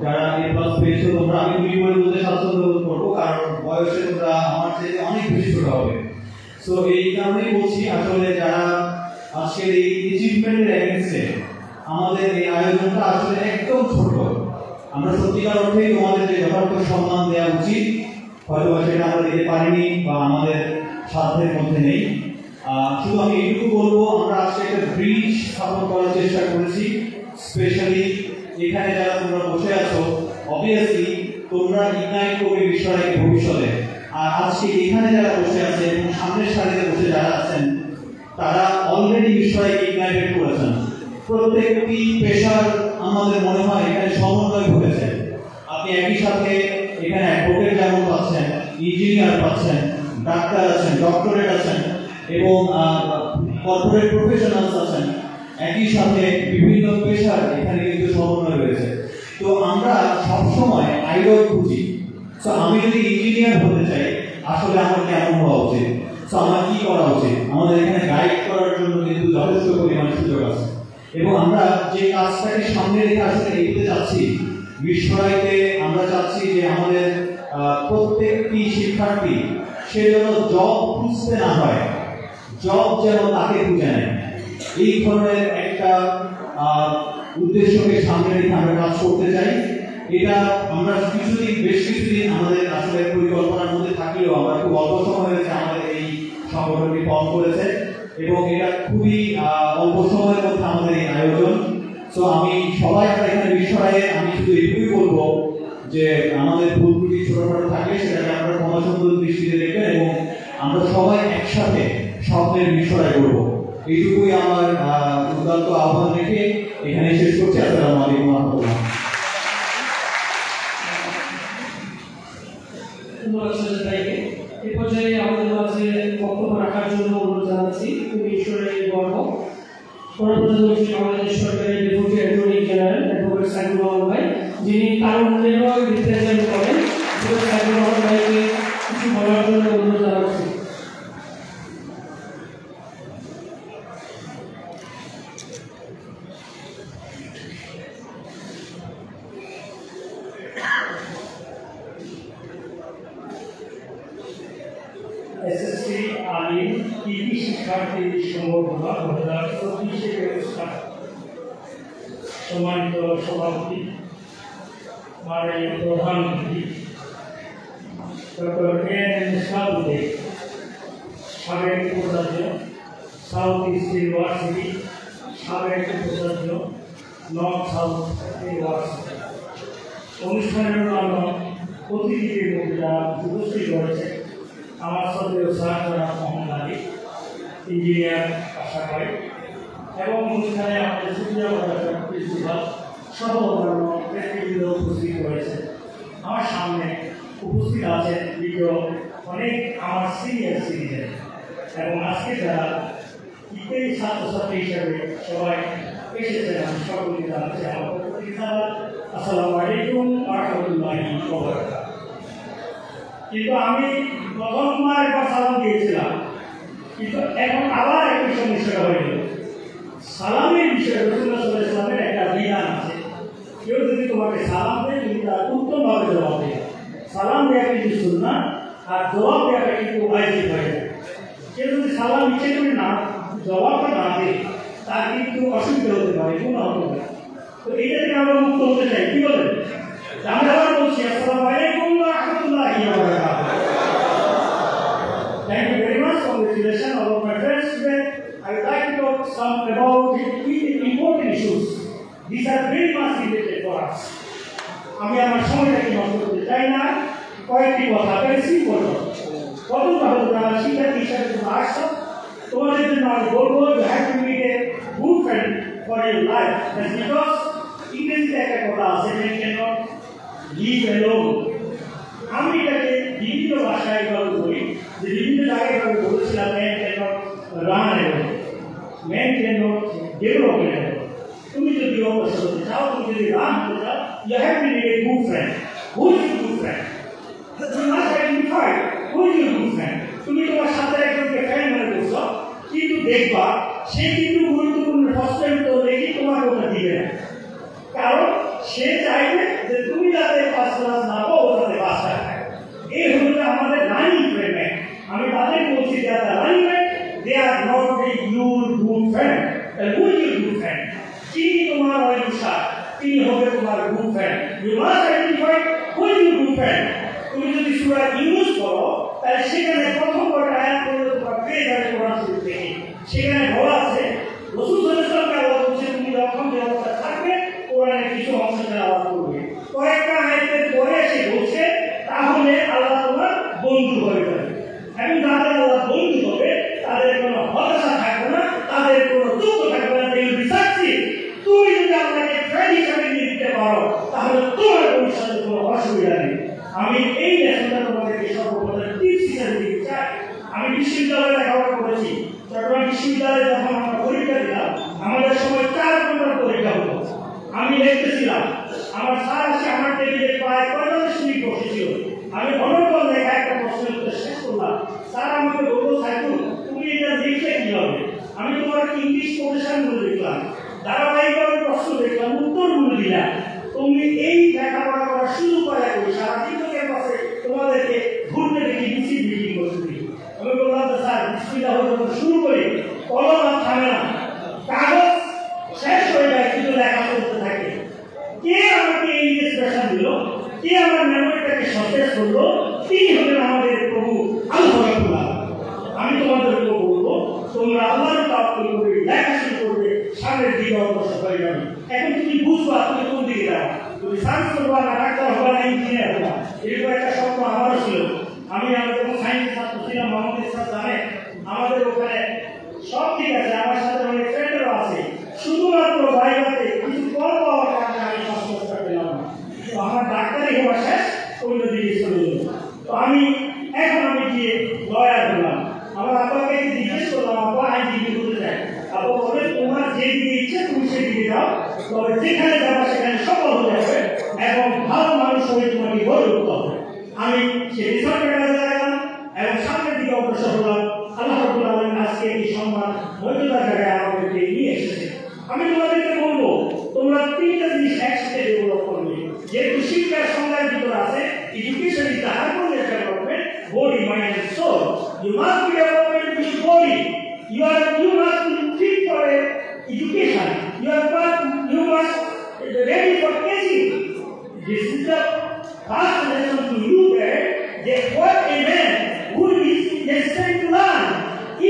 যারা এ প্লাস পেয়েছো তোমরা, আমি তুমি বলে বলতে স্বাচ্ছন্দ্য বোধ করবো, কারণ বয়সে তোমরা আমার চেয়ে অনেক বেশি ছোট হবে। সো এই কারণেই বলছি, আসলে যারা আজকের এই অ্যাচিভমেন্টের এগেইনস্টে আমাদের এই আয়োজনটা আসলে একদম ছোট। আমরা সত্যিকার অর্থেই তোমাদের যে যথার্থ সম্মান দেওয়া উচিত, হয়তো সেটা আমরা দিতে পারিনি বা আমাদের সাধ্যের মধ্যে নেই। শুধু আমি এইটুকু বলবো, আমরা আজকে একটা ব্রিজ স্থাপন করার চেষ্টা করেছি। স্পেশালি এখানে যারা তোমরা বসে আছো, অবভিয়াসলি তোমরা ইগনাইট করবে বিষয়টাকে ভবিষ্যতে। আর আজকে এখানে যারা বসে আছে এবং সামনের সারিতে বসে যারা আছেন, তারা অলরেডি বিষয়টাকে ইগনাইটেড করেছেন। প্রত্যেকটি পেশার আমাদের মনে হয় এখানে সমন্বয় ঘটেছে। আপনি একই সাথে এখানে অ্যাডভোকেট যেমন পাচ্ছেন, ইঞ্জিনিয়ার পাচ্ছেন, ডাক্তার আছেন, ডক্টরেট আছেন এবং কর্পোরেট প্রফেশনালস আছেন, একই সাথে বিভিন্ন পেশার এখানে কিন্তু সমন্বয় রয়েছে। তো আমরা সবসময় আইডল খুঁজি। তো আমি যদি ইঞ্জিনিয়ার হতে চাই, আসলে আমার কেমন হওয়া উচিত, তো আমার কি করা উচিত, আমাদের এখানে গাইড করার জন্য কিন্তু যথেষ্ট পরিমাণ সুযোগ আছে। এবং আমরা যে কাজটাকে সামনে রেখে আসলে এগোতে যাচ্ছি, বিশ্বরাইতে আমরা চাচ্ছি যে আমাদের প্রত্যেকটি শিক্ষার্থী সে যেন জব খুঁজতে না হয়, জব যেন তাকে খুঁজে নেয়। এই ধরনের একটা উদ্দেশ্যকে সামনে রেখে আমরা কাজ করতে চাই। এটা আমরা বেশ কিছুদিন আমাদের আসলে পরিকল্পনার মধ্যে থাকলেও আমরা খুব অল্প সময় হয়েছে আমাদের এই সংগঠনটি ফর্ম করেছে এবং এটা খুবই অল্প সময়ের মধ্যে আমাদের এই আয়োজন। তো আমি সবাই আমরা এখানে বিশ্বরায়ে আমি শুধু এইটুকুই বলবো যে আমাদের ভুল ত্রুটি ছোটখাটো থাকলে সেটাকে আমরা ক্ষমাসুন্দর দৃষ্টিতে দেখবেন এবং আমরা সবাই একসাথে স্বপ্নের বিশ্বরায় করবো। এইটুকুই আমার উদাত্ত আহ্বান রেখে এখানে শেষ করছি। আসসালামু আলাইকুম ওয়া রাহমাতুল্লাহ। এই পর্যায়ে আমাদের মাঝে বক্তব্য রাখার জন্য অনুরোধ জানাচ্ছি ঈশ্বরের গর্ব প্রধানমন্ত্রী বাংলাদেশ সরকারের deputy attorney general advocate Saidur Rahman ভাই, যিনি কারণেরও রিপ্রেজেন্ট করেন। সাইদুর রহমান ভাইকে কিছু বলার জন্য অনুরোধ জানাচ্ছি। এসএসসি আলিম কৃষি শিক্ষার্থী সংগঠন 2024 অনুষ্ঠান সম্মানিত সভাপতি মাননীয় প্রধানমন্ত্রী ডক্টর এ.এন.এম. সাদুদ্দিন, সাবেক উপাচার্য সাউথ ইস্ট ইউনিভার্সিটি, সাবেক উপাচার্য নর্থ সাউথ ইউনিভার্সিটি, অনুষ্ঠানের অন্যান্য অতিথিদের মধ্যে যারা উপস্থিত রয়েছে, আমার শ্রদ্ধেয় স্যার জনাব মোহাম্মদ আলী, ইঞ্জিনিয়ার আশা করি, এবং অনুষ্ঠানে আমাদের সুবিধা প্রিন্সিপাল সহ অন্যান্য ব্যক্তিবৃন্দ উপস্থিত রয়েছে। আমার সামনে উপস্থিত আছেন বিগত অনেক আমার সিনিয়র সিটিজেন এবং আজকে যারা ইত্যাদি ছাত্রছাত্রী হিসাবে সবাই এসেছেন, আমি সকলকে জানাচ্ছি আমার পক্ষ থেকে আসসালামু আলাইকুম ওয়া রাহমাতুল্লাহি ওয়া বারাকাতুহু। কিন্তু আমি প্রথমবার একবার সালাম দিয়েছিলাম, কিন্তু এখন আবার একই সমস্যা হয়ে গেল। সালামের বিষয়ে রাসূলুল্লাহ সাল্লাল্লাহু আলাইহি ওয়াসাল্লামের একটা বিধান আছে, কেউ যদি তোমাকে সালাম দেয় তুমি তার উত্তমভাবে জবাব দেবে। সালাম দেওয়া কিন্তু সুন্নাত আর জবাব দেওয়াটা কিন্তু ওয়াজিব হয়ে যায়। কেউ যদি সালাম ইচ্ছে করে না জবাবটা না দেয় তার কিন্তু অসুবিধা হতে পারে, গুনাহ হতে পারে। তো এইটা থেকে আমরা মুক্ত হতে চাই, কি বলেন? আমি আবার বলছি আসসালামু আলাইকুম ওয়া রাহমাতুল্লাহি ওয়া বারাকাতুহু। Thank you very much. Congratulations, all of my friends. Today, I would like to talk some about important issues. These are very much related for us. আমি আমার সময়টাকে নষ্ট করতে চাই না, কয়েকটি কথা পেয়েছি বলব। প্রথমটা হলো যারা শিক্ষার্থী হিসাবে তোমরা আসছো, তোমাদের জন্য আমি বলবো you have to meet a good friend for your life. That's because ইংরেজিতে একটা কথা আছে, man cannot live alone. আমি এটাকে বিভিন্ন ভাষায় এভাবে বলি, যে বিভিন্ন জায়গায় এভাবে বলেছিলাম man cannot run alone, man cannot develop alone. তুমি যদি অগ্রসর হতে চাও, তুমি যদি রান হতে চাও, you have to need a good friend. Who is your good friend? You must identify who is your good friend. তুমি তোমার সাথে একজনকে ফ্রেন্ড মনে করছো, কিন্তু দেখবা সে কিন্তু গুরুত্বপূর্ণ প্রশ্নের উত্তর দেখি তোমাকে ওটা দিবে না, কারণ সে চাইবে যে তুমি যাতে ফার্স্ট ক্লাস না পাও ও যাতে বাসায় থাকে। এই হলো আমাদের রানিং ফ্রেন্ড। আমি তাদের বলছি যে running friend they are not a your good friend. Who is your good friend? যিনি তোমার অনুসা তিনি হবে তোমার good friend. You must identify who is your good friend. তুমি যদি সূরা ইউনূস পড়ো তাহলে সেখানে প্রথম কয়টা আয়াত পড়লে তোমার পেয়ে যাবে কোরআন শরীফ থেকে। সেখানে বলা আছে রাসূল সাল্লাল্লাহু আলাইহি ওয়াসাল্লামকে আল্লাহ বলছে তুমি যখন যে অবস্থা থাকবে কোরআনের কিছু অংশ তেলাওয়াত করবে। কয়েকটা আয়াতের পরে এসে বলছে তাহলে আল্লাহ তোমার বন্ধু হয়ে যাবে। এবং যাদের আল্লাহ বন্ধু হবে তাদের কোনো হতাশা থাকবে না, তাদের কোনো দুঃখ থাকবে না। তুই যদি আমাকে ফ্রেন্ড হিসাবে নিতে পারো তাহলে তোমার ভবিষ্যতে কোনো অসুবিধা নেই। আমি এই লেসনটা তোমাদেরকে সর্বপ্রথম টিপস হিসাবে দিতে চাই। আমি বিশ্ববিদ্যালয়ে লেখাপড়া করেছি। চট্টগ্রাম বিশ্ববিদ্যালয়ে যখন আমরা পরীক্ষা দিলাম আমাদের সময় 4 ঘন্টার পরীক্ষা হতো। আমি লিখতেছিলাম, আমার স্যার আসে আমার টেবিলে প্রায় 45 মিনিট বসেছিল। আমি অনর্গল লেখা একটা প্রশ্নের উত্তর শেষ করলাম। স্যার আমাকে বলল সাইকুল তুমি এটা লিখলে কি হবে? আমি তোমার ইংলিশ কোটেশনগুলো লিখলাম, ধারাবাহিকভাবে প্রশ্ন লিখলাম, উত্তরগুলো দিলাম। তুমি এই লেখাপড়া করার সুযোগ পাওয়া করি সারা জীবনের পাশে তোমাদেরকে ঘুরতে দেখি মিছিল মিটিং করতে দেখি। আমি বললাম যে স্যার বিসমিল্লাহ যখন শুরু করি কলম আর থামে না, কাগজ শেষ হয়ে যায় কিন্তু লেখা চলতে থাকে। কে আমাকে এই ইন্সপিরেশন দিল, কে আমার মেমোরিটাকে সতেজ করলো, তিনি হলেন আমাদের প্রভু আল্লাহ রাব্বুল আলামিন। আমি তোমাদেরকে বলবো তোমরা আল্লাহর তাওয়াক্কুল করে লেখা শুরু করবে, সামনের দিকে অগ্রসর হয়ে যাবে। এখন তুমি বুঝবা তুমি কোন দিকে যাও, তুমি সায়েন্স করবা না ডাক্তার হবা না ইঞ্জিনিয়ার হবা। এরকম একটা স্বপ্ন আমারও ছিল। আমি যখন সায়েন্স ছাত্র ছিলাম মোহাম্মদ ইসলাম জানে আমাদের ওখানে সব ঠিক আছে, আমার সাথে অনেক ফ্রেন্ডেরও আছে, শুধুমাত্র বাইরে কিছু কল পাওয়ার কারণে আমি স্বাস্থ্যটা পেলাম না। তো আমার ডাক্তারি হওয়া শেষ, অন্যদিকে চলে গেল। তো আমি গিয়ে লয়ার হলাম। আমার আব্বাকে জিজ্ঞেস করলাম আব্বা আইনজীবী হতে চাই। আব্বা বলে তোমার যেদিকে ইচ্ছে তুমি সেদিকে যাও, তবে যেখানে যাবা সেখানে সফল হতে হবে এবং ভালো মানুষ হয়ে তোমাকে গড়ে উঠতে হবে। আমি সেই রিসার্চের কাজে লাগালাম এবং সামনের দিকে অগ্রসর হলাম। আল্লাহ রাব্বুল আলামিন আজকে এই সম্মান মর্যাদার জায়গায় আমাদেরকে নিয়ে এসেছে। আমি তোমাদেরকে বলবো তোমরা 3টা জিনিস একসাথে ডেভেলপ করবে। যেহেতু শিক্ষার সংজ্ঞার ভিতরে আছে education is the harmonious development body, mind and soul. You must be developed with your body. You must be fit for education. You must ready for teaching. This is the first lesson to you that what a man who is necessary to learn.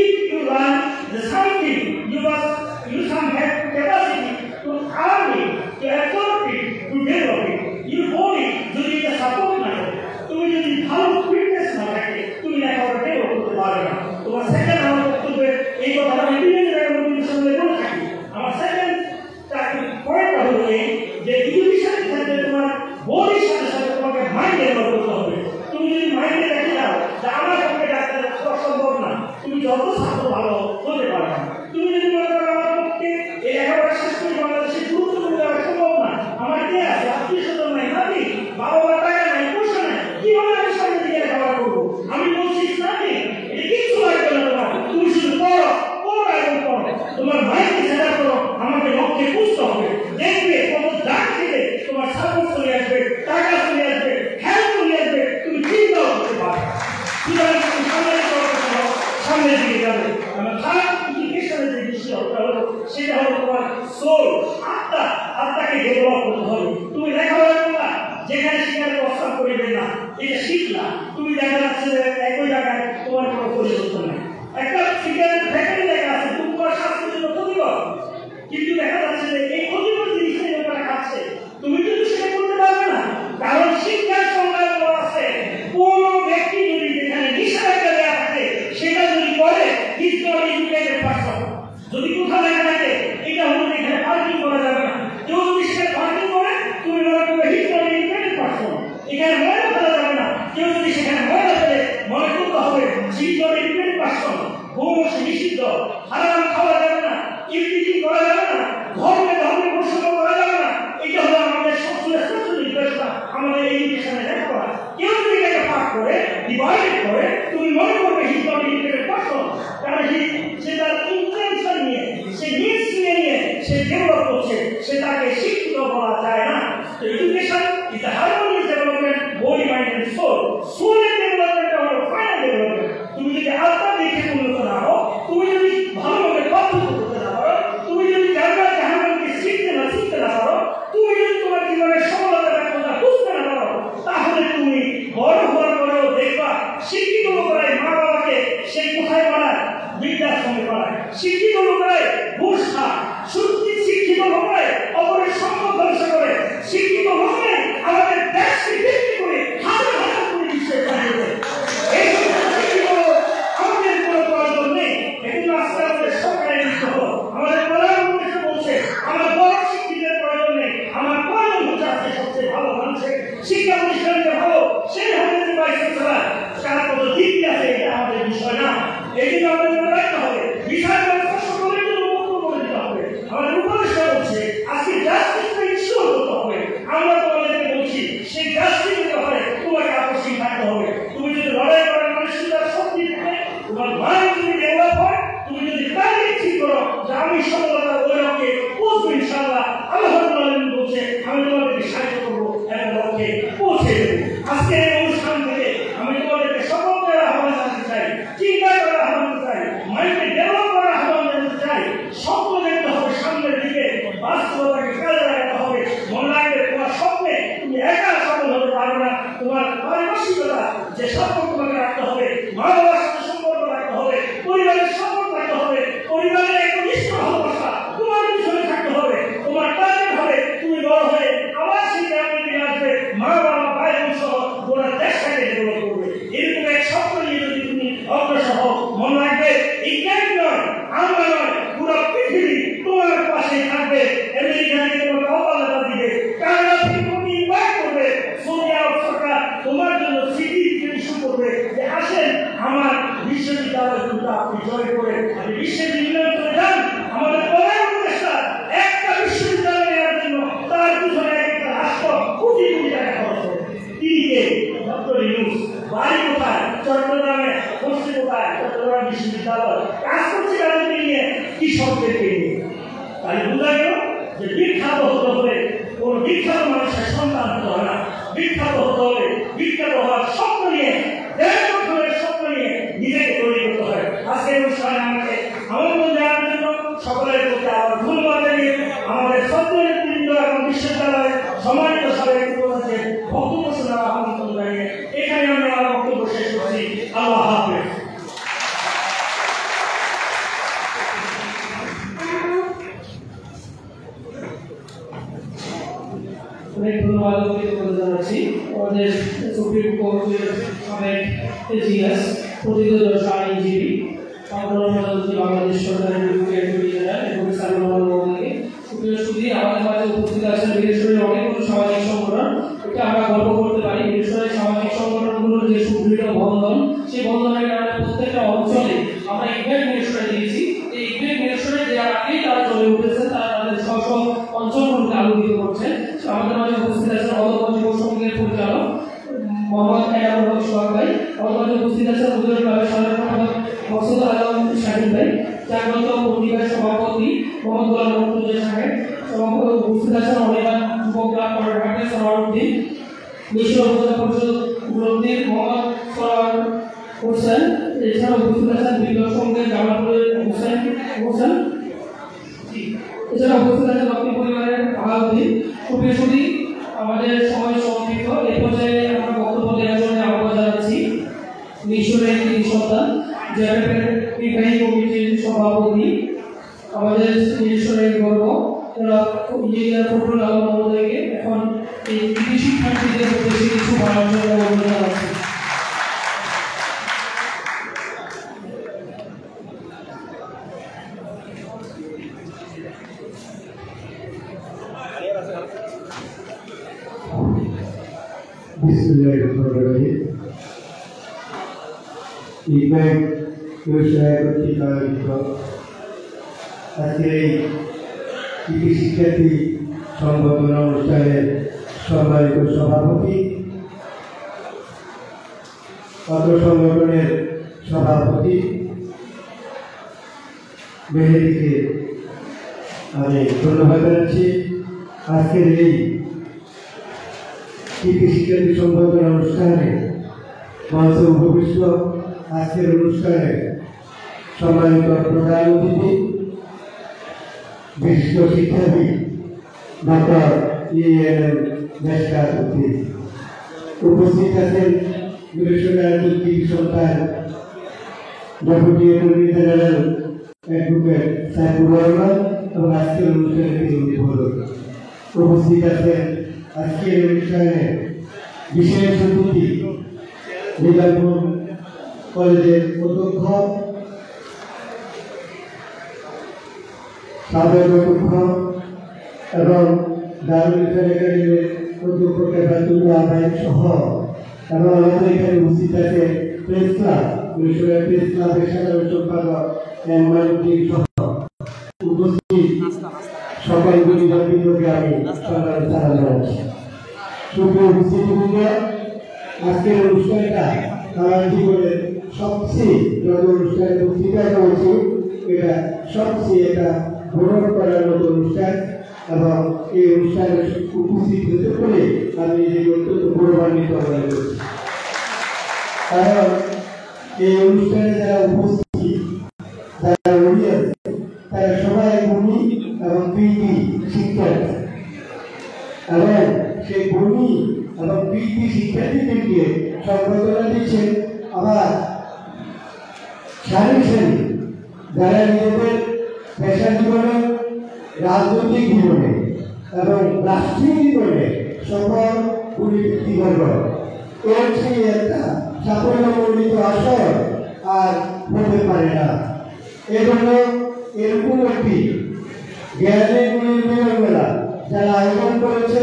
If you learn the something, you some have capacity to earn it, to absorb it, to develop it. Your body যদি এটা support না করে, তুমি যদি ভালো fitness না থাকে তুমি লেখাপড়া ডেভেলপ করতে পারবে না। তোমার সেকেন্ড আমার বক্তব্যে এই কথাটা আমি বিভিন্ন সঙ্গে বলে থাকি। আমার সেকেন্ড পয়েন্টটা হলো এই যে এডুকেশনের ক্ষেত্রে তোমার বডির সাথে সাথে তোমাকে মাইন্ড ডেভেলপ করতে হবে। তুমি যদি মাইন্ডে দেখে যাও যে আমার পক্ষে ডাক্তার সম্ভব না, তুমি যত ছাত্র ভালো হতে পারবে না। তুমি যদি মনে করো আমার পক্ষে এই লেখাপড়া শেষ করে বাংলাদেশে গুরুত্বপূর্ণ দেওয়া সম্ভব না, আমার কে আছে আত্মীয় স্বজন নাই, নাতি বাবা মার টাকা নাই, পয়সা নাই, কিভাবে আমি সামনের দিকে লেখাপড়া করবো? আমি বলছি ইসলামে এটা কিচ্ছু লাগবে না তোমার, তুমি শুধু পড়ো এবং পড়ো, তোমার মাইন্ডকে সেটা করো, আমাকে লক্ষ্যে বুঝতে হবে। দেখবে কত দাগ থেকে তোমার সাপোর্ট চলে আসবে, টাকা চলে আসবে, হেল্প চলে আসবে, তুমি চিন্তাও করতে পারবে। সুতরাং তুমি সামনের দিকে যাবে। আমার খারাপ এডুকেশনের যে বিষয়টা হলো সেটা হলো তোমার সোল, আত্মাকে ডেভেলপ করতে হবে। তুমি লেখাপড়া করলা, যেখানে সেখানে প্রস্তাব করিবে না, এটা শিখলা, তুমি দেখা যাচ্ছে যে একই জায়গায় তোমার কোনো পরিবর্তন নেই। একটা সিগারেট ফ্যাক্টরি লেখা আছে তোমার স্বাস্থ্যের জন্য ক্ষতিকর, কিন্তু দেখা যাচ্ছে যে এই ক্ষতিকর জিনিসটা যখন খাচ্ছে তুমি কিন্তু সেটা করতে পারবে না, কারণ শিক্ষার সংজ্ঞা বলা আছে কোন ব্যক্তি যদি যেখানে নিষেধাজ্ঞা দেওয়া থাকে সেটা যদি করে এডুকেটেড পারসন। যদি কোথাও লেখা থাকে এটা হলো এখানে পার্কিং করা যাবে না, কেউ যদি সেটা পার্কিং করে তুমি মনে করবে হিস্টোরি এডুকেটেড পারসন, এখানে ময়লা ফেলা যাবে না, কেউ যদি সেখানে ময়লা ফেলে মনে করতে হবে হিস্টোরি এডুকেটেড পারসন। ঘুষ নিষিদ্ধ, হারাম খাওয়া যাবে না, ইফতিজিং করা যাবে না, ধর্মে প্রশ্ন করা যাবে না। এটা হলো আমাদের সবচেয়ে শ্রেষ্ঠ নির্দেশনা আমাদের এডুকেশনে লেখাপড়া। কেউ যদি এটাকে পাঠ করে ডিভাইড করে তুমি মনে করবে হিস্টোরি এডুকেটেড পারসন, কারণ সে তার ইন্টেনশন নিয়ে, সে নিডস নিয়ে সে ডেভেলপ করছে, সে তাকে শিক্ষিত বলা যায় না। তো the harmonious development, body, mind and soul. Soul development হলো final development. তুমি যদি আত্মা দেখে উন্নত না হও, তুমি যদি ভালোভাবে পার্থক্য করতে না পারো, তুমি যদি জান্নাত জাহান্নামকে শিখতে না পারো, তুমি যদি তোমার জীবনের সফলতা ব্যর্থতা বুঝতে না পারো, তাহলে তুমি বড় হওয়ার পরেও দেখবা শিক্ষিত লোকেরাই মা বাবাকে সেই কোথায় বানায়, বৃদ্ধাশ্রমে বানায়। শিক্ষিত লোকেরাই ঘুষ খায়, শিক্ষিত লোকেরাই অপরের সম্পদ ধ্বংস করে, শিক্ষিত লোকেরাই আমাদের দেশকে বিক্রি করে হাজার হাজার কোটি বিশ্বের বাইরে। এই শিক্ষিত আমাদের কোনো প্রয়োজন নেই। এগুলো আস্তে আস্তে সরকারের দিতে হবে। আমাদের প্রধানমন্ত্রী বলছে আমার বড় শিক্ষিতের প্রয়োজন নেই, আমার প্রয়োজন হচ্ছে আজকে সবচেয়ে ভালো মানুষের শিক্ষা প্রতিষ্ঠানকে ভালো সেই হাতে বাইসে চলা তার কোনো দিক আছে, এটা আমাদের বিষয় না। এই জন্য আমাদের রাখতে হবে বিষয় সকলের জন্য মুক্ত করে দিতে হবে। আমাদের উপদেষ্টা বলছে আজকে জাস্টিসটা ইনশিওর করতে হবে। আমরা তোমাদেরকে বলছি সেই জাস্টিসের ব্যাপারে তোমাকে আকর্ষণ থাকতে হবে। তুমি যদি লড়াই করার মানসিকতার শক্তি থাকে, তোমার মাইন্ড যদি ডেভেলপ হয়, তুমি যদি তাই ঠিক করো যে আমি সফলতার ওইরকমকে পৌঁছবো ইনশাআল্লাহ, আল্লাহ রাব্বুল আলামিন বলছে আমি তোমাদেরকে সাহায্য করবো একটা লক্ষ্যে পৌঁছে দেবো। আজকে এই অনুষ্ঠান থেকে আমি তোমাদেরকে সকলকে আহ্বান জানাতে চাই, চিন্তা করার আহ্বান জানাতে চাই, মাইন্ডকে ডেভেলপ করার আহ্বান জানাতে চাই। স্বপ্ন দেখতে হবে সামনের দিকে, বাস্তবতাকে কাজে লাগাতে হবে। মনে রাখবে তোমার স্বপ্নে তুমি একা সফল হতে পারবে না, তোমার পারিপার্শ্বিকতা যে সম্পর্ক তোমাকে রাখতে হবে, মা বাবার সাথে সম্পর্ক রাখতে হবে, পরিবারের সম্পর্ক রাখতে হবে, পরিবারের একনিষ্ঠ ভালোবাসা তোমার পিছনে থাকতে হবে। তোমার টার্গেট হবে তুমি বড় হয়ে আবার সেই জায়গায় নিয়ে আসবে, মা বাবা ভাই বোন সহ গোটা দেশটাকে ডেভেলপ করবে। এরকম এক স্বপ্ন নিয়ে যদি তুমি অগ্রসর হও, মনে রাখবে এই জ্ঞান নয়, আমরা নয়, পুরো পৃথিবী তোমার পাশে থাকবে। আমেরিকা থেকে তোমাকে অপালতা দিবে, কানাডা থেকে তোমাকে ইনভাইট করবে, সৌদি আরব সরকার তোমার জন্য সিটি ইস্যু করবে যে আসেন আমার বিশ্ববিদ্যালয়গুলো আপনি জয় করে আপনি বিশ্ববিদ্যালয় করে যান। আমাদের প্রধান উপদেষ্টা একটা বিশ্ববিদ্যালয় নেওয়ার জন্য তার পিছনে একটা রাষ্ট্র কোটি কোটি টাকা খরচ করে। তিনি কে? ডক্টর ইউনূস। বাড়ি কোথায়? চট্টগ্রামে। বসছে কোথায়? চট্টগ্রাম বিশ্ববিদ্যালয়। কাজ করছে তাদেরকে নিয়ে, কৃষকদেরকে নিয়ে। তাই বোঝা গেল যে বিখ্যাত হতে হলে কোন বিখ্যাত মানুষের সন্তান হতে হয় না, বিখ্যাত হতে হলে বিখ্যাত হওয়ার স্বপ্ন নিয়ে, দেশ গঠনের স্বপ্ন নিয়ে নিজেকে তৈরি করতে হয়। আজকে অনুষ্ঠানে আমাকে আমন্ত্রণ জানানোর জন্য সকলের প্রতি আবার ধন্যবাদ জানিয়ে আমাদের ছাত্রনেতৃবৃন্দ এবং বিশ্ববিদ্যালয়ের সম্মানিত সবাইকে বক্তব্য শোনার আমন্ত্রণ জানিয়ে এখানে আমরা আমার বক্তব্য শেষ করছি। আল্লাহ হাফেজ। অনেক ধন্যবাদ জানাচ্ছি আমাদের সুপ্রিম কোর্টের সাবেক এজিএস প্রতিদ্বন্দ্বী আইনজীবী বাংলাদেশ সরকারের ডেপুটি জেনারেল এবং সালমান মোহাম্মদকে। সুপ্রিয় সুধী, আমাদের মাঝে উপস্থিত আছেন বিদেশের অনেকগুলো সামাজিক সংগঠন। এটা আমরা গর্ব করতে পারি, বিদেশের সামাজিক সংগঠনগুলোর যে সুদৃঢ় বন্ধন, সেই বন্ধনের কারণে প্রত্যেকটা অঞ্চলে আমরা ইভেন্ট মিনিস্টার দিয়েছি। এই ইভেন্ট মিনিস্টারে যে আগেই তারা চলে উঠেছে, তারা তাদের স্ব অঞ্চলগুলোকে আলোকিত করছেন। আমাদের মাঝে উপস্থিত আছেন অদম্য যুব সংঘের পরিচালক মোহাম্মদ এনামুল হক সোহাগ ভাই। আমাদের মাঝে উপস্থিত আছেন মুজিবুর ক্লাবের সাধারণ সম্পাদক মকসুদ আলম শাহিন ভাই, জাগ্রত পত্রিকার সভাপতি মোহাম্মদ গোলাম মুর্তজা সাহেব। উপস্থিত আছেন অনেক যুবক ক্লাব কর্মকর্তা সরারউদ্দিন, মিশর উপজেলা পরিষদ উপলব্ধির মোহাম্মদ সরার হোসেন। এছাড়া উপস্থিত আছেন বিদ্যুৎ সংঘের জামালপুরের হোসেন। এছাড়া উপস্থিত আছেন লক্ষ্মী পরিবারের আলাউদ্দিন। সুপ্রিয় সুধী, আমাদের সময় সংক্ষিপ্ত, এই পর্যায়ে আমরা বক্তব্য দেওয়ার জন্য আহ্বান জানাচ্ছি মিশরের তিন সন্তান জ্যাপের নির্বাহী কমিটির সভাপতি, আমাদের মিশরের গর্ব ইঞ্জিনিয়ার ফখরুল আলম মহোদয়কে এখন এই কৃষি শিক্ষার্থীদের উদ্দেশ্যে কিছু বলার জন্য অনুরোধ জানাচ্ছি। বিসমিল্লাহিররহমানিররহিম। ইভেন্ট ব্যবসায় কর্তৃক আয়োজিত আজকের এই কৃষি শিক্ষার্থী সংবর্ধনা অনুষ্ঠানের সম্মানিত সভাপতি, অত্র সংগঠনের সভাপতি মেহেদিকে আমি ধন্যবাদ জানাচ্ছি। আজকের এই কৃতি শিক্ষার্থী সম্বর্ধনা অনুষ্ঠানে মঞ্চ উপবিষ্ট আজকের অনুষ্ঠানে সম্মানিত প্রধান অতিথি বিশিষ্ট শিক্ষাবিদ ডক্টর ENM নেশকাতুদ্দিন, উপস্থিত আছেন বীরশ্রেষ্ঠ সন্তান deputy attorney general advocate Saifur Rahman এবং আজকের অনুষ্ঠানে তিনি উদ্বোধক। উপস্থিত আছেন আজকের অনুষ্ঠানে বিশেষ অতিথি নিজামপুর কলেজের অধ্যক্ষ, সাবেক অধ্যক্ষ এবং দারুল ইরফান একাডেমির অধ্যক্ষ কেফাতুল্লাহ আহমেদ সহ এবং আমাদের এখানে উপস্থিত আছে প্রেস ক্লাব প্রেস ক্লাবের সাধারণ সম্পাদক মাইনুদ্দিন সহ উপস্থিত সকল গুণীজনবৃন্দকে আমি সালাম জানাচ্ছি। সুপ্রিয় উপস্থিতিবৃন্দ, আজকের অনুষ্ঠানটা আমার জীবনের সবচেয়ে যত অনুষ্ঠানে বক্তৃতা করেছি এটা সবচেয়ে একটা গ্রহণ করার মতো অনুষ্ঠান এবং এই অনুষ্ঠানে উপস্থিত হতে পেরে আমি নিজেকে অত্যন্ত গৌরবান্বিত মনে করছি। কারণ এই অনুষ্ঠানে যারা উপস্থিত, যারা অডিয়েন্স, তারা সবাই গুণী এবং কৃতি শিক্ষার্থী এবং সেই গুণী এবং কৃতি শিক্ষার্থীদেরকে সম্বর্ধনা দিচ্ছেন আবার সারি সারি যারা নিজেদের পেশা জীবনে, রাজনৈতিক জীবনে এবং রাষ্ট্রীয় জীবনে সফল ব্যক্তিবর্গ, এর সেই একটা সাফল্যমণ্ডিত আসর আর হতে পারে না। এজন্য এরকম একটি জ্ঞানের গুণের মেলা যারা আয়োজন করেছে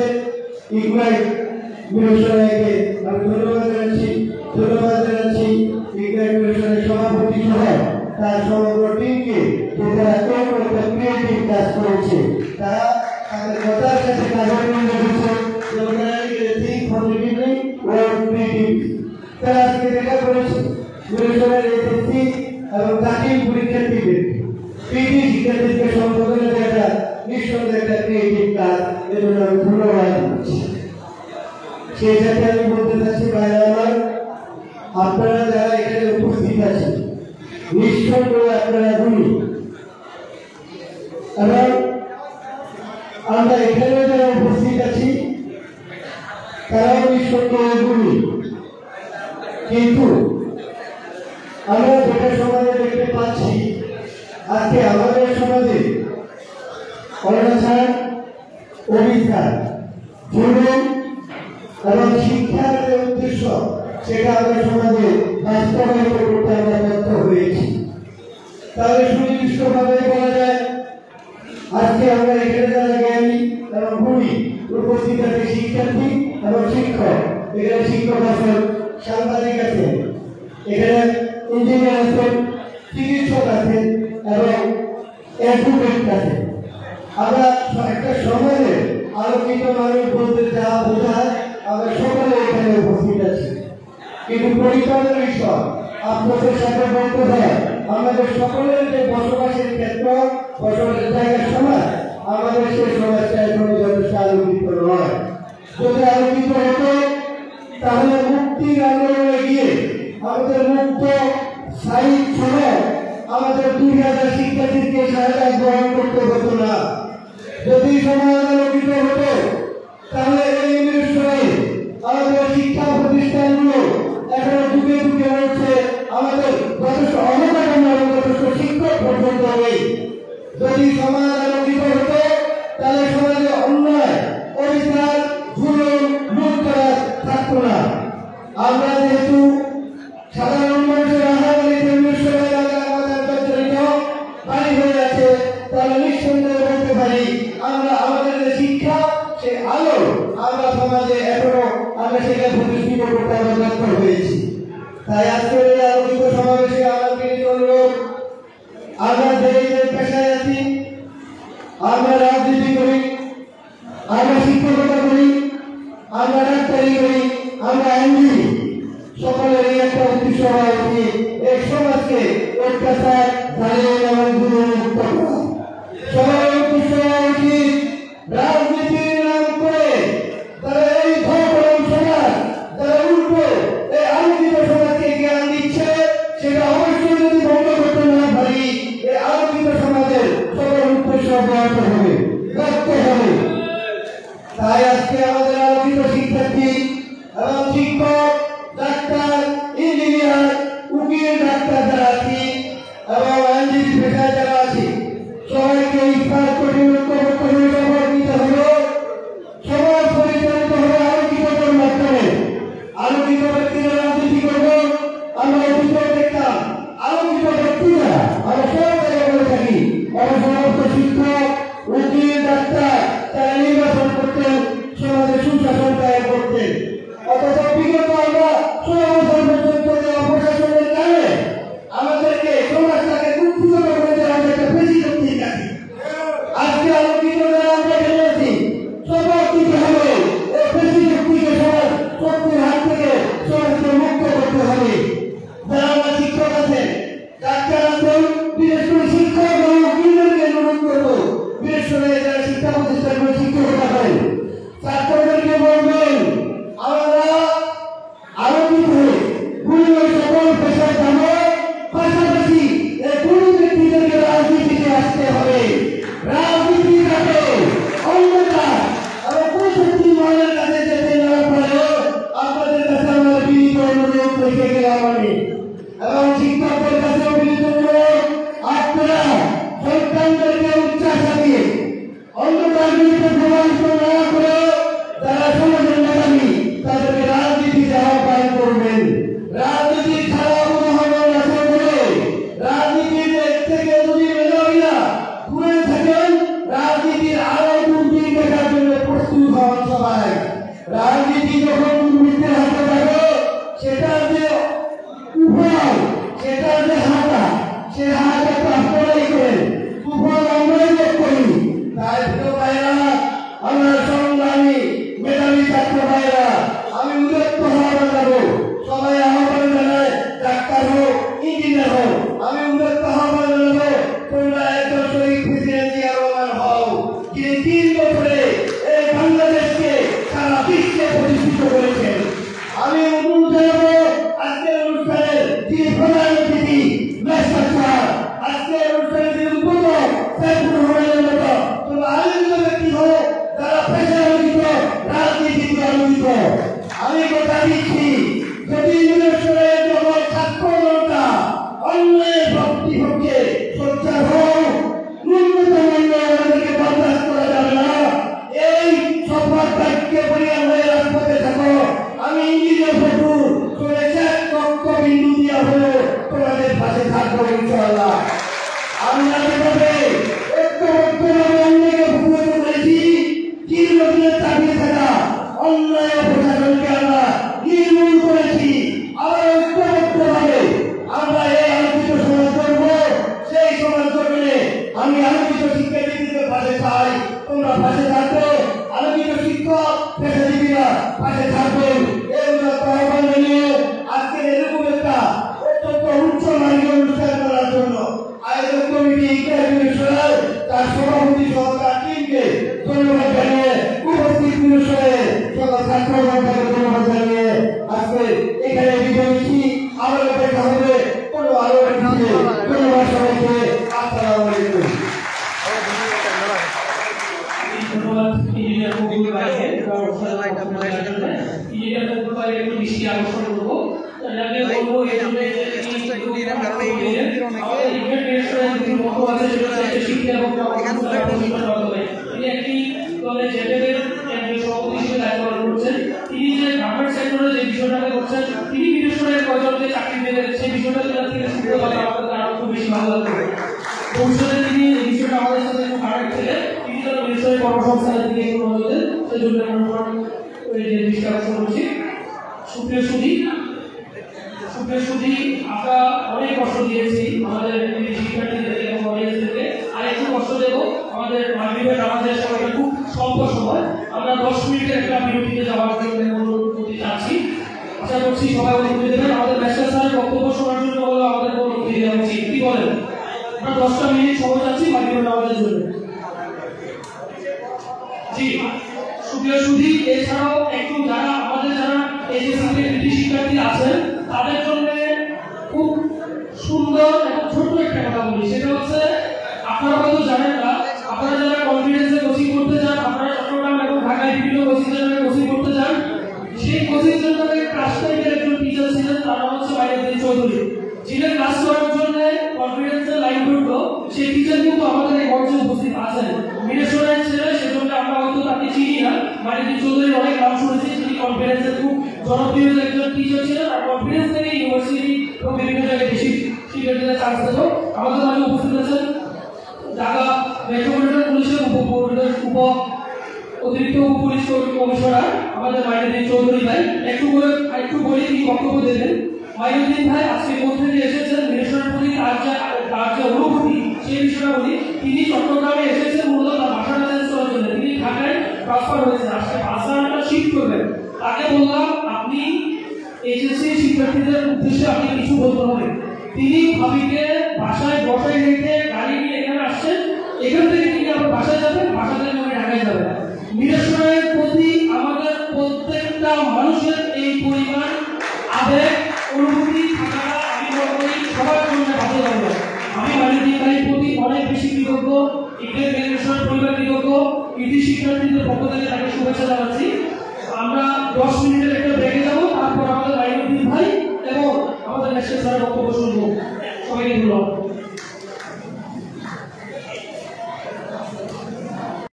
ইগনাইট মিশনকে আমি ধন্যবাদ জানাচ্ছি ইগনাইট মিশনের সভাপতি সহ তার সমগ্র টিমকে যে তারা একটা ক্রিয়েটিভ কাজ করেছে, তারা তাদের কথার সাথে কাজের মধ্যে দিচ্ছে তারা আজকে দেখা করেছে মিশনের এসএসসি এবং দাখিল পরীক্ষার্থীদের পিটি শিক্ষার্থীদের সম্বোধনে দেখা নিঃসন্দেহে একটা ক্রিয়েটিভ কাজ, এজন্য আমি ধন্যবাদ দিচ্ছি। সেই সাথে আমি বলতে চাচ্ছি ভাইরা আমার, আপনারা যারা এখানে উপস্থিত আছেন নিঃসন্দেহে আপনারা গুণী এবং আমরা এখানে যারা উপস্থিত আছি তারাও নিঃসন্দেহে গুণী, কিন্তু আমরা যেটা সমাজে দেখতে পাচ্ছি আজকে আমাদের সমাজে অনাচার, অবিচার, জুলুম এবং শিক্ষার যে উদ্দেশ্য সেটা আমরা সমাজে বাস্তবায়িত করতে আমরা ব্যর্থ হয়েছি। তাহলে সুনির্দিষ্টভাবে বলা যায় আজকে আমরা এখানে যারা জ্ঞানী এবং গুণী উপস্থিত আছে শিক্ষার্থী এবং শিক্ষক, এখানে শিক্ষক আছেন, সাংবাদিক আছেন, এখানে ইঞ্জিনিয়ার আছেন, চিকিৎসক আছেন এবং অ্যাডভোকেট আছেন। আমরা একটা সমাজে আলোকিত মানুষ বলতে যা বোঝায় আমরা সকলে এখানে উপস্থিত আছি, কিন্তু পরিচয়ের বিষয় আপনাদের সাথে বলতে হয় আমাদের সকলের যে বসবাসের ক্ষেত্র, বসবাসের জায়গার সমাজ, আমাদের সেই সমাজটা এখনো যথেষ্ট আলোকিত নয়। যদি আলোকিত হতো তাহলে মুক্তির আন্দোলনে গিয়ে আমাদের মুক্ত সাহিত্য সময় আমাদের 2000 শিক্ষার্থীকে সহায়তা গ্রহণ করতে হতো না। যদি সমাজ আলোকিত হতো তাহলে এই বিষয়ে আমাদের শিক্ষা প্রতিষ্ঠানগুলো এখনো যুগে যুগে রয়েছে, আমাদের যথেষ্ট অবকাঠামো এবং যথেষ্ট শিক্ষক পর্যন্ত নেই। যদি সমাজ আলোকিত হতো তাহলে সমাজে অন্যায়, অবিচার, জুলুম, লুটতরাজ থাকতো না। আমরা যেহেতু সাধারণ মানুষের আহারালিতে আমাদের প্রচলিত বাড়ি হয়ে আছে, তাহলে নিঃসন্দেহে বলতে পারি আমরা আমাদের যে শিক্ষা সে আলো আমরা সমাজে এখনো আমরা সেখানে প্রতিষ্ঠিত করতে আমরা ব্যর্থ হয়েছি। তাই আজকের এই আলোকিত সমাবেশে আমাকে অনুরোধ, আমরা যে পেশায় আছি, আমরা রাজনীতি করি, আমরা শিক্ষকতা করি, আমরা ডাক্তারি করি, আমরা আইনজীবী, সকলের একটা উদ্দেশ্য হওয়া উচিত এই সমাজকে অত্যাচার, জালিয়াতি এবং দুর্নীতিমুক্ত করা। সবার উদ্দেশ্য হওয়া উচিত রাজনীতির নাম করে তারা এই ধর্ম শক্তির হাত থেকে সমাজকে মুক্ত করতে হবে। যারা আমরা শিক্ষক আছেন, ডাক্তার আছেন, বিশেষ করে শিক্ষক এবং উকিলদেরকে অনুরোধ করবো, বিশেষ করে যারা শিক্ষা প্রতিষ্ঠানগুলো শিক্ষকতা করেন, ছাত্রদেরকে বলবেন আমরা আলোকিত হয়ে গুণের সকল পেশায় যাবো, পাশাপাশি এই গুণ ব্যক্তিদেরকে রাজনীতিতে আসতে হবে। রাজনীতি যাতে অন্ধকার এবং কুশক্তি মহলের কাছে যেতে না পারে, আপনাদের কাছে আমার বিনীত অনুরোধ রেখে গেলাম আমি। এবং শিক্ষকদের কাছে বিনীত অনুরোধ, আপনারা সন্তানদেরকে উচ্চাশা দিয়ে অন্ধকারগুলিকে প্রভাবিত না করে যারা সমাজের মেধাবী তাদেরকে রাজনীতিতে আহ্বান করবেন। রাজনীতি ছাড়া কোনো হবে না বলে রাজনীতির থেকে যদি মেধাবীরা দূরে থাকেন, রাজনীতির আরো দুর্নীতি দেখার জন্য প্রস্তুত হওয়ার সবাই। রাজনীতি যখন দুর্নীতির হাতে যাবে, সেটার যে উপায়, সেটার যে হাতা, সে হাত একটু আপনারাই করেন, উপায় আমরাই যোগ করি। তাই প্রিয় ভাইরা, আমরা সংগ্রামী মেধাবী ছাত্র ভাইরা, আমি উদ্যত আহ্বান জানাবো, সবাই আহ্বান জানায় ডাক্তার হোক, ইঞ্জিনিয়ার হোক, আমি উদ্যত আহ্বান জানাবো তোমরা একজন শহীদ প্রেসিডেন্ট জিয়া রহমান হও, যিনি 3 বছরে এই বাংলাদেশকে সারা বিশ্বে প্রতিষ্ঠিত করেছেন। আমি অনুরোধ জানাবো আজকের অনুষ্ঠানের যিনি প্রধান অতিথি মেসার স্যার, আজকের অনুষ্ঠানের যিনি উদ্বোধক সাইফুর রহমানের মতো তোমরা আলোচিত ব্যক্তি হও, যারা পেশায় আলোচিত, রাজনীতিতে আলোচিত। আমি কথা দিচ্ছি, যদি ইউনিভার্সিটির যখন ছাত্র জনতা অন্যায় প্রতিপক্ষে সোচ্চার হও, ন্যূনতম অন্যায় আমাদেরকে বরদাস্ত করা যাবে না। এই শপথ বাক্যে পরিণাম হয়ে রাজপথে থাকো। আমি ইঞ্জিনিয়ার ফটুর তোমরা এক লক্ষ বিন্দু দিয়া হলো তোমাদের পাশে থাকবো ইনশাআল্লাহ। আমরা যেভাবে ঐক্যবদ্ধভাবে অন্যায়কে প্রতিরোধ করেছি, দীর্ঘদিনের চাপিয়ে থাকা অন্যায় প্রশাসনকে আমরা নির্মূল করেছি, আবার ঐক্যবদ্ধভাবে আমরা এই আলোচিত সমাজ করবো। সেই সমাজ গঠনে আমি আলোচিত শিক্ষার্থীদের পাশে চাই, তোমরা পাশে থাকবে। আলোচিত শিক্ষক পেশাজীবীরা পাশে থাকবেন। এই আহ্বান জানিয়ে আজকের এরকম একটা অত্যন্ত উচ্চ মানের অনুষ্ঠান করার জন্য আয়োজক কমিটি ইন্টারভিউ তার সভাপতি সহ তার টিমকে ধন্যবাদ জানিয়ে, উপস্থিত বিষয়ে সকল ছাত্রছাত্রীদের ধন্যবাদ জানিয়ে আজকে এখানে বিদায় নিচ্ছি। আবার দেখা হবে কোনো আরো একটি ধন্যবাদ সবাইকে। আসসালামু আলাইকুম। ধন্যবাদ ইঞ্জিনিয়ার ফখরুল ভাইকে। ইঞ্জিনিয়ার ফখরুল ভাইকে একটু দৃষ্টি আকর্ষণ করবো। তাকে বলবো এই জন্য শিক্ষা এবং তিনি একটি কলেজ এডের সভাপতি হিসেবে দায়িত্ব পালন করছেন। তিনি যে গার্মেন্ট সেক্টরে যে বিষয়টাকে করছেন, তিনি বিশেষ করে কয়জনকে চাকরি পেয়ে সেই বিষয়টা থেকে শুরু করা আমাদের আরো খুব বেশি ভালো লাগবে। ভবিষ্যতে তিনি এই বিষয়টা আমাদের সাথে একটু কানেক্ট থেকে তিনি যেন বিষয়ে কর্মসংস্থানের দিকে একটু নজর দেন, সেই জন্য আমরা এই যে দৃষ্টি আকর্ষণ করছি। সুপ্রিয় সুধী, আমরা অনেক কষ্ট দিয়েছি আমাদের শিক্ষার্থীদেরকে এবং অডিয়েন্সদেরকে, আর একটু কষ্ট দেবো। আমাদের মাগরিবের নামাজের সময়টা খুব স্বল্প সময়, আমরা 10 মিনিটের একটা বিরতিতে যাওয়ার জন্য অনুরোধ করতে চাচ্ছি। আশা করছি সবাই অনুমতি দেবেন। আমাদের ব্যারিস্টার স্যারের বক্তব্য শোনার জন্য হলো আমাদের অনুমতি দেওয়া উচিত, কি বলেন? আমরা 10টা মিনিট সময় চাচ্ছি মাগরিবের নামাজের জন্য। জি সুপ্রিয় সুধী, এছাড়াও একটু যারা এসএসসিতে কৃতি শিক্ষার্থী আছেন তাদের জন্য খুব সুন্দর এবং ছোট্ট একটা কথা বলি। সেটা হচ্ছে, আপনারা হয়তো জানেন না, আপনারা যারা কনফিডেন্সে কোচিং করতে যান, আপনারা চট্টগ্রাম এবং ঢাকায় বিভিন্ন কোচিং সেন্টারে কোচিং করতে যান, সেই কোচিং সেন্টারে ক্লাস টাইমের একজন টিচার ছিলেন, তার নাম হচ্ছে মাইনুদ্দিন চৌধুরী। যিনি ক্লাস করার জন্য কনফিডেন্সের লাইন করতো, সেই টিচার কিন্তু আমাদের এই মঞ্চে উপস্থিত আছেন। মিনেশ্বরের ছেলে, সেজন্য আমরা হয়তো তাকে চিনি না। মাইনুদ্দিন চৌধুরীর অনেক নাম শুনেছি, তিনি কনফিডেন্সের খুব জনপ্রিয় একজন টিচার ছিলেন, আর কনফিডেন্স থেকে ইউনিভার্সিটি এবং বিভিন্ন জায়গায় বেশি শিক্ষার্থীদের চান্স পেত। আমাদের মাঝে উপস্থিত আছেন ঢাকা মেট্রোপলিটন পুলিশের অতিরিক্ত পুলিশ কমিশনার আমাদের মাইনুদ্দিন চৌধুরী ভাই। একটু বলি তিনি বক্তব্য দেবেন। মাইনুদ্দিন ভাই আজকে কোথা থেকে এসেছেন, মিনেশ্বরের প্রতি তার যে অনুভূতি সেই বিষয়টা বলি। তিনি চট্টগ্রামে এসেছেন মূলত তার ভাষা চ্যালেঞ্জ করার জন্য। তিনি ঢাকায় ট্রান্সফার হয়েছেন, আজকে ভাষাটা শিফট করবেন। তাকে বললাম এজেন্সি শিক্ষার্থীদের উদ্দেশ্যে আপনি কিছু বলতে হবে। তিনি ভাবিকে বাসায় বসায় রেখে গাড়ি নিয়ে এখানে আসছেন, এখান থেকে তিনি আবার বাসায় যাবেন, বাসা থেকে উনি ঢাকায় যাবেন। মিরেশ্বরের প্রতি আমাদের প্রত্যেকটা মানুষের এই পরিমাণ আবেগ অনুভূতি থাকাটা আমি মনে করি সবার জন্য বাধ্যতামূলক। আমি মালিক ভাইয়ের প্রতি অনেক বেশি কৃতজ্ঞ, ইংরেজ মিরেশ্বর পরিবার কৃতজ্ঞ, কৃতি শিক্ষার্থীদের পক্ষ থেকে তাকে শুভেচ্ছা জানাচ্ছি। আমরা 10 মিনিটের একটা ব্রেকে যাব, তারপর আমাদের মাইনুদ্দিন ভাই এবং আমাদের ন্যাশনাল স্যারের বক্তব্য শুনবো। সবাইকে ধন্যবাদ।